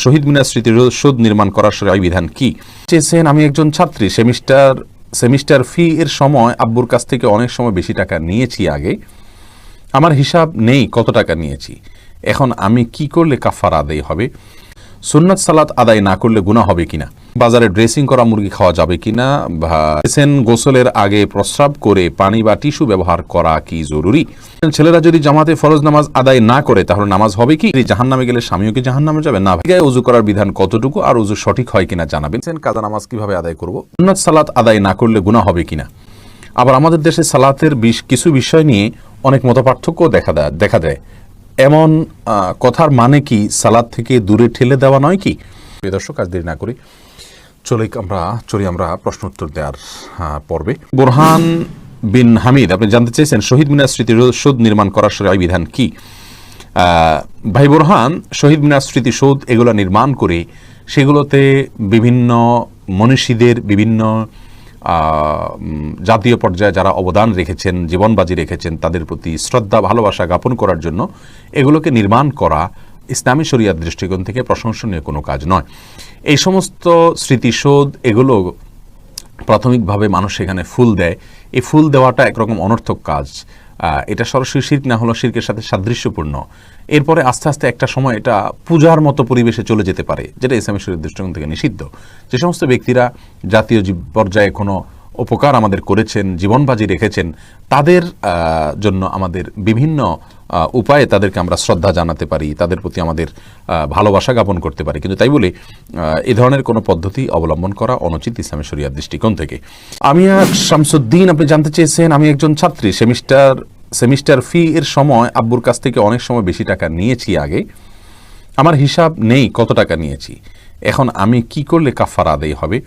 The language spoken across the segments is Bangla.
শহীদ মিনার স্মৃতিসৌধ নির্মাণ করার শরঈ বিধান কি? চেয়েছেন আমি একজন ছাত্রী, সেমিস্টার ফি এর সময় আব্বুর কাছ থেকে অনেক সময় বেশি টাকা নিয়েছি আগে। আমার হিসাব নেই কত টাকা নিয়েছি। এখন আমি কি করলে কাফারা আদায় হবে? সুন্নাত সালাত আদায় না করলে গুনাহ হবে কিনা? বাজারে ড্রেসিং করা মুরগি খাওয়া যাবে কিনা? গোসলের আগে প্রস্রাব করে পানি বা টিস্যু ব্যবহার করা কি জরুরি? ছেলেরা যদি জামাতে ফরজ নামাজ আদায় না করে তাহলে নামাজ হবে কি? জাহান্নামে গেলে স্বামীও কি জাহান্নামে যাবে? না। উজু করার বিধান কতটুকু আর উজু সঠিক হয় কিনা জানাবেন। কাজা নামাজ কিভাবে আদায় করব? সুন্নাত সালাত আদায় না করলে গুনাহ হবে কিনা? আবার আমাদের দেশে সালাতের কিছু বিষয় নিয়ে অনেক মতপার্থক্য দেখা দেয়। এমন কথার মানে কি সালাত থেকে দূরে ঠেলে দেওয়া নয় কি? প্রিয় দর্শক, আজ দেরি না করি চলি আমরা প্রশ্ন উত্তর দেওয়ার পর্বে। বোরহান বিন হামিদ আপনি জানতে চেয়েছেন শহীদ মিনার স্মৃতিসৌধ নির্মাণ করার শরঈ বিধান কি? ভাই বোরহান, শহীদ মিনার স্মৃতিসৌধ এগুলো নির্মাণ করে সেগুলোতে বিভিন্ন মনীষীদের বিভিন্ন জাতীয় পর্যায়ে যারা অবদান রেখেছেন, জীবনবাজি রেখেছেন, তাদের প্রতি শ্রদ্ধা ভালোবাসা জ্ঞাপন করার জন্য এগুলোকে নির্মাণ করা ইসলামী শরিয়াত দৃষ্টিকোণ থেকে প্রশংসনীয় কোনো কাজ নয়। এই সমস্ত স্মৃতিসৌধ এগুলো প্রাথমিকভাবে মানুষ সেখানে ফুল দেয়। এই ফুল দেওয়াটা একরকম অনর্থক কাজ। এটা সরাসরি শিরক না হলেও শিরকের সাথে সাদৃশ্যপূর্ণ। এরপরে আস্তে আস্তে একটা সময় এটা পূজার মতো পরিবেশে চলে যেতে পারে, যেটা ইসলামী শরিয়াত দৃষ্টিকোণ থেকে নিষিদ্ধ। যে সমস্ত ব্যক্তিরা জাতীয় পর্যায়ে কোনো উপকার আমাদের করেছেন, জীবনবাজি রেখেছেন, তাদের জন্য আমাদের বিভিন্ন উপায়ে তাদেরকে আমরা শ্রদ্ধা জানাতে পারি, তাদের প্রতি আমাদের ভালোবাসা জ্ঞাপন করতে পারি। কিন্তু তাই বলে এই ধরনের কোনো পদ্ধতি অবলম্বন করা অনুচিত ইসলামী শরিয়াত দৃষ্টিকোণ থেকে। আমিয়া শামসুদ্দিন আপনি জানতে চেয়েছেন আমি একজন ছাত্রী, সেমিস্টার ফি এর সময় আব্বুর কাছ থেকে অনেক সময় বেশি টাকা নিয়েছি আগে। আমার হিসাব নেই কত টাকা নিয়েছি। এখন আমি কি করলে কাফারা আদায় হবে?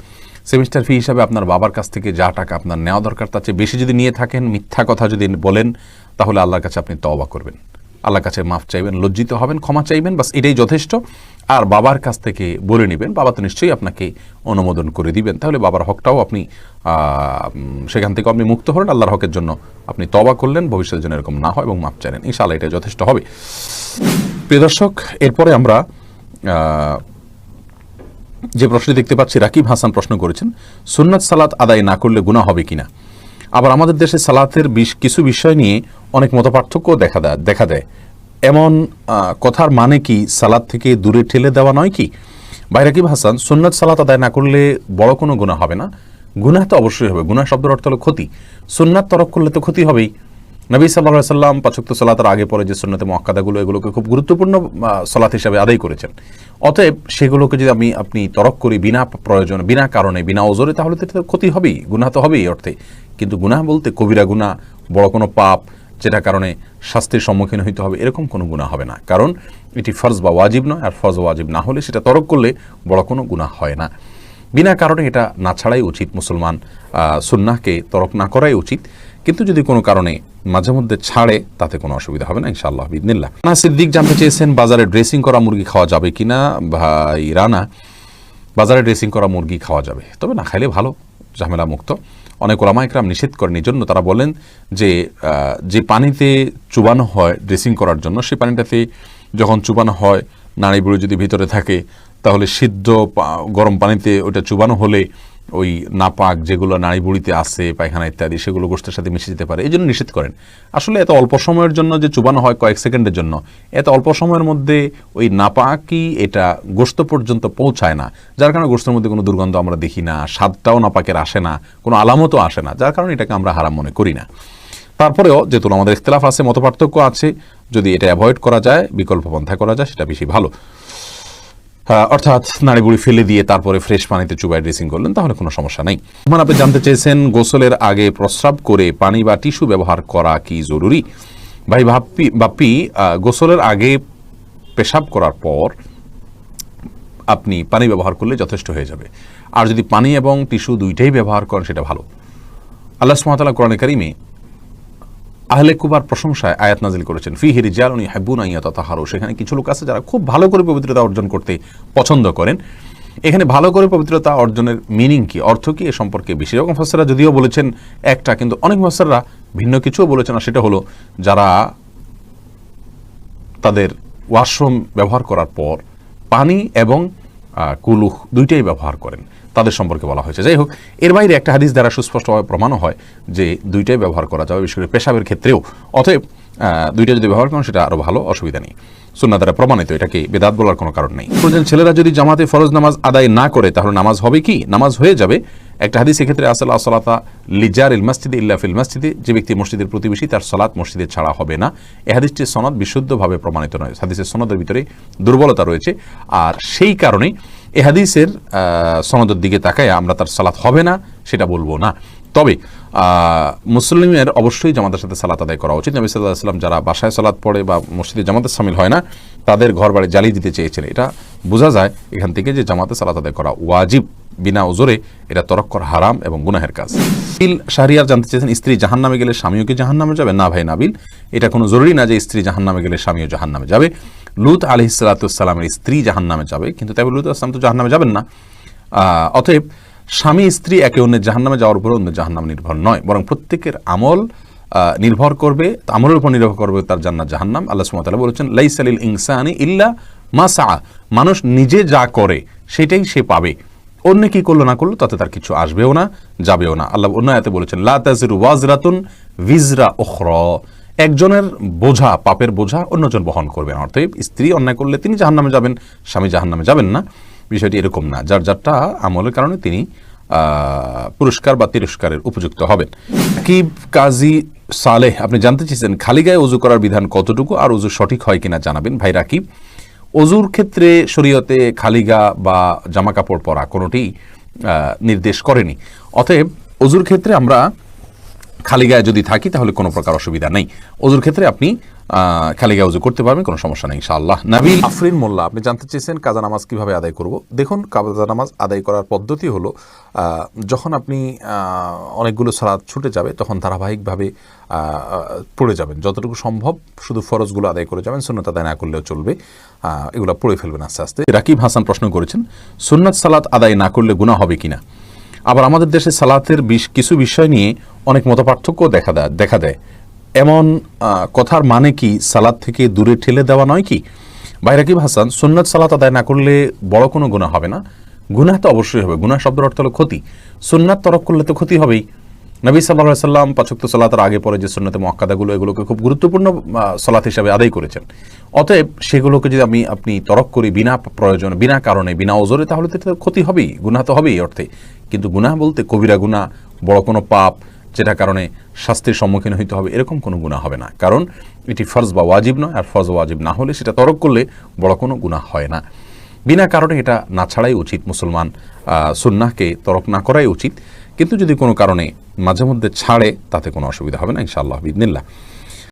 সেমিস্টার ফি হিসাবে আপনার বাবার কাছ থেকে যা টাকা আপনার নেওয়া দরকার তার চেয়ে বেশি যদি নিয়ে থাকেন, মিথ্যা কথা যদি বলেন, তাহলে আল্লাহর কাছে আপনি তওবা করবেন, আল্লাহর কাছে মাফ চাইবেন, লজ্জিত হবেন, ক্ষমা চাইবেন, বাস এটাই যথেষ্ট। আর বাবার কাছ থেকে বলে নেবেন, বাবা তো নিশ্চয়ই আপনাকে অনুমোদন করে দিবেন। তাহলে বাবার হকটাও আপনি সেখান থেকে আপনি মুক্ত হলেন, আল্লাহর হকের জন্য আপনি তওবা করলেন, ভবিষ্যতের জন্য এরকম না হয় এবং মাফ চাইলেন, ইনশাআল্লাহ এটা যথেষ্ট হবে। প্রিয় দর্শক, এরপরে আমরা যে প্রশ্নটি দেখতে পাচ্ছি, রাকিব হাসান প্রশ্ন করেছেন সুন্নাত সালাত আদায় না করলে গুনাহ হবে কিনা? আবার আমাদের দেশে সালাতের কিছু বিষয় নিয়ে অনেক মতপার্থক্য দেখা দেয়। এমন কথার মানে কি সালাত থেকে দূরে ঠেলে দেওয়া নয় কি? ভাই রাকিব হাসান, সুন্নাত সালাত আদায় না করলে বড় কোনো গুনাহ হবে না। গুনাহ তো অবশ্যই হবে। গুনাহ শব্দের অর্থ হলো ক্ষতি। সুন্নাত তরক করলে তো ক্ষতি হবেই। নবী সাল্লাল্লাহু আলাইহি সাল্লাম ৫ ওয়াক্ত সালাতের আগে পরে যে সুন্নতে মুআক্কাদাগুলো এগুলোকে খুব গুরুত্বপূর্ণ সালাত হিসেবে আদায় করেছেন। অতএব সেগুলোকে যদি আপনি তরক করি বিনা প্রয়োজন, বিনা কারণে, বিনা ওজরে, তাহলে তো ক্ষতি হবেই, গুনাহ তো হবেই অর্থে। কিন্তু গুনাহ বলতে কবিরা গুনাহ, বড় কোনো পাপ যেটা কারণে শাস্তির সম্মুখীন হইতে হবে, এরকম কোনো গুনাহ হবে না। কারণ এটি ফরজ বা ওয়াজিব নয়, আর ফরজ ওয়াজিব না হলে সেটা তরক করলে বড় কোনো গুনাহ হয় না। বিনা কারণে এটা না ছাড়াই উচিত, মুসলমান সুন্নাহকে তরক না করাই উচিত। কিন্তু যদি কোনো কারণে মাঝে মধ্যে ছাড়ে তাতে কোনো অসুবিধা হবে না, ইনশাআল্লাহ বিইذনিল্লাহ। রানা সিদ্দিক জানতে চেয়েছেন বাজারে ড্রেসিং করা মুরগি খাওয়া যাবে কিনা? ভাই রানা, বাজারে ড্রেসিং করা মুরগি খাওয়া যাবে, তবে না খাইলে ভালো, ঝামেলা মুক্ত। অনেক ওলামা ইকরাম নিষেধ করেন, এই জন্য তারা বলেন যে পানিতে চুবানো হয় ড্রেসিং করার জন্য, সেই পানিটাতে যখন চুবানো হয় নাড়ি বুড়ি যদি ভিতরে থাকে, তাহলে সিদ্ধ গরম পানিতে ওইটা চুবানো হলে ওই নাপাক যেগুলো নাড়ি বুড়িতে আছে, পায়খানা ইত্যাদি, সেগুলো গোশতের সাথে মিশে যেতে পারে, এই জন্য নিষেধ করেন। আসলে এত অল্প সময়ের জন্য যে চুবানো হয় কয়েক সেকেন্ডের জন্য, এত অল্প সময়ের মধ্যে ওই নাপাকই এটা গোশত পর্যন্ত পৌঁছায় না, যার কারণে গোশতের মধ্যে কোনো দুর্গন্ধ আমরা দেখি না, স্বাদটাও নাপাকের আসে না, কোনো আলামতও আসে না, যার কারণে এটাকে আমরা হারাম মনে করি না। তারপরেও যেহেতু আমাদের ইখতিলাফ আছে, মতপার্থক্য আছে, যদি এটা অ্যাভয়েড করা যায়, বিকল্প পন্থা করা যায়, সেটা বেশি ভালো। অর্থাৎ নাড়িবুড়ি ফেলে দিয়ে তারপরে ফ্রেশ পানিতে চুবাই ড্রেসিং করলেন, তাহলে কোনো সমস্যা নেই। আপনি জানতে চেয়েছেন গোসলের আগে প্রস্রাব করে পানি বা টিস্যু ব্যবহার করা কি জরুরি? ভাই বাপ্পি, গোসলের আগে পেশাব করার পর আপনি পানি ব্যবহার করলে যথেষ্ট হয়ে যাবে। আর যদি পানি এবং টিস্যু দুইটাই ব্যবহার করেন সেটা ভালো। আল্লাহ সুবহানাহু ওয়া তাআলা কোরআনে কারিমে আহলে কুবার প্রশংসায় আয়াত নাজিল করেছেন, ফিহি রিজালুন ইউহিব্বুনা আন ইয়াতাতাহহারু। সেখানে কিছু লোক আছে যারা খুব ভালো করে পবিত্রতা অর্জন করতে পছন্দ করেন। এখানে ভালো করে পবিত্রতা অর্জনের মিনিং কি, অর্থ কি, এ সম্পর্কে বেশি রকম মুফাসসিররা যদিও বলেছেন একটা, কিন্তু অনেক মুফাসসিররা ভিন্ন কিছুও বলেছেন। আর সেটা হলো যারা তাদের ওয়াশরুম ব্যবহার করার পর পানি এবং কুলুহ দুইটাই ব্যবহার করেন, তাদের সম্পর্কে বলা হয়েছে। যাই হোক, এর বাইরে একটা হাদিস দ্বারা সুস্পষ্টভাবে প্রমাণও হয় যে দুইটাই ব্যবহার করা যাবে, বিশেষ করে পেশাবের ক্ষেত্রেও। অতএব দুইটা যদি ব্যবহার করেন সেটা আরও ভালো, অসুবিধা নেই। সুন্নাহ দ্বারা প্রমাণিত, এটাকে বেদাত বলার কোনো কারণ নেই। ছেলেরা যদি জামাতে ফরজ নামাজ আদায় না করে তাহলে নামাজ হবে কি? নামাজ হয়ে যাবে। একটা হাদিস এক্ষেত্রে আসলা সালাতা লিজার ইল মসজিদে ইল্লা ফিল মসজিদে, যে ব্যক্তি মসজিদের প্রতিবেশী তার সালাত মসজিদে ছাড়া হবে না। এই হাদিসটির সনদ বিশুদ্ধভাবে প্রমাণিত নয়, হাদিসের সনদের ভিতরে দুর্বলতা রয়েছে। আর সেই কারণে এই হাদিসের সনদের দিকে তাকায় আমরা তার সালাত হবে না সেটা বলবো না। তবে মুসলিমের অবশ্যই জামাতের সাথে সালাত আদায় করা উচিত। নবী সাল্লাল্লাহু আলাইহি ওয়াসাল্লাম যারা বাসায় সালাত পড়ে বা মসজিদে জামাতে শামিল হয় না তাদের ঘর বাড়ি জ্বালিয়ে দিতে চেয়েছিলেন। এটা বোঝা যায় এখান থেকে যে জামাতে সালাত আদায় করা ওয়াজিব, বিনা ওজরে এটা তরক করা হারাম এবং গুনাহের কাজ। শাহরিয়ার জানতে চেয়েছেন, স্ত্রী জাহান্নামে গেলে স্বামীও কি জাহান্নামে যাবে? না ভাই নাবিল, এটা কোনো জরুরি না যে স্ত্রী জাহান্নামে গেলে স্বামীও জাহান্নামে যাবে। লূত আলাইহিস সালাতু ওয়াস সালামের স্ত্রী জাহান্নামে যাবে, কিন্তু তবে লূত আলাইহিস সালাম তো জাহান্নামে যাবেন না। অতএব স্বামী স্ত্রী একে অন্যের জাহান্নামে যাওয়ার উপরে অন্য জাহান্নাম নির্ভর নয়, বরং প্রত্যেকের আমল নির্ভর করবে, আমলের উপর নির্ভর করবে তার জান্নাত জাহান্নাম। আল্লাহ সুবহানাহু ওয়া তাআলা বলেছেন, লাইসা লিল ইনসানি ইল্লা মা সাআ, মানুষ নিজে যা করে সেটাই সে পাবে, অন্য কি করলো না করলো তাতে তার কিছু আসবেও না, যাবেও না। আল্লাহ অন্য আয়াতে বলেছেন, লা তাজিরু ওয়াজরাতুন ভিজরা উখরা, একজনের বোঝা, পাপের বোঝা অন্যজন বহন করবেন। অর্থাৎ স্ত্রী অন্যায় করলে তিনি জাহান্নামে যাবেন, স্বামী জাহান্নামে যাবেন না। বিষয়টি এরকম না, যার যারটা আমলের কারণে তিনি পুরস্কার বা তিরস্কারের উপযুক্ত হবেন। রাকিব কাজী সালেহ আপনি জানতে চেয়েছেন, খালি গায়ে ওযু করার বিধান কতটুকু আর ওযু সঠিক হয় কিনা জানাবেন। ভাই রাকিব, ওযুর ক্ষেত্রে শরীয়তে খালি গা বা জামা কাপড় পরা কোনোটি নির্দেশ করেনি। অতএব ওযুর ক্ষেত্রে আমরা খালি গায়ে যদি থাকি তাহলে কোনো প্রকার অসুবিধা নেই। ওযুর ক্ষেত্রে আপনি খালি গায়ে ওযু করতে পারবেন, কোনো সমস্যা নেই ইনশাআল্লাহ। নাবিল আফরিন মোল্লা আপনি জানতে চেয়েছেন, কাজা নামাজ কিভাবে আদায় করব। দেখুন, কাজা নামাজ আদায় করার পদ্ধতি হলো, যখন আপনি অনেকগুলো সালাত ছুটে যাবে তখন ধারাবাহিকভাবে পড়ে যাবেন, যতটুকু সম্ভব শুধু ফরজগুলো আদায় করে যাবেন, সুন্নাত আদায় না করলেও চলবে, এগুলো পড়ে ফেলবেন আস্তে আস্তে। রাকিব হাসান প্রশ্ন করেছেন, সুন্নাত সালাত আদায় না করলে গুনাহ হবে কিনা। আবার আমাদের দেশে সালাতের কিছু বিষয় নিয়ে অনেক মতপার্থক্য দেখা দেয়, এমন কথার মানে কি সালাত থেকে দূরে ঠেলে দেওয়া নয় কি? ভাই রাকিব হাসান, সুন্নাত সালাত আদায় না করলে বড় কোনো গুনাহ হবে না। গুনাহ তো অবশ্যই হবে, গুনাহ শব্দের অর্থ হলো ক্ষতি। সুন্নাত তরক করলে তো ক্ষতি হবেই। নবী সাল্লাল্লাহু আলাইহি সাল্লাম ৫ ওয়াক্ত সালাতের আগে পরে যে সুন্নাতে মুআক্কাদাগুলো, এগুলোকে খুব গুরুত্বপূর্ণ সালাত হিসেবে আদায় করেছেন। অতএব সেগুলোকে যদি আপনি তরক করি বিনা প্রয়োজনে, বিনা কারণে, বিনা ওজরে, তাহলে তো ক্ষতি হবেই, গুনাহ তো হবেই অর্থে। কিন্তু গুনাহ বলতে কবিরা গুনাহ, বড় কোনো পাপ যেটা কারণে শাস্তির সম্মুখীন হইতে হবে, এরকম কোনো গুনাহ হবে না, কারণ এটি ফরজ বা ওয়াজিব নয়। আর ফরজ ওয়াজিব না হলে সেটা তরক করলে বড় কোনো গুনাহ হয় না। বিনা কারণে এটা না ছাড়াই উচিত, মুসলমান সুন্নাহকে তরক না করাই উচিত। কিন্তু যদি কোনো কারণে মাঝে মধ্যে ছাড়ে তাতে কোনো অসুবিধা হবে না ইনশাআল্লাহ বিইذনিল্লাহ।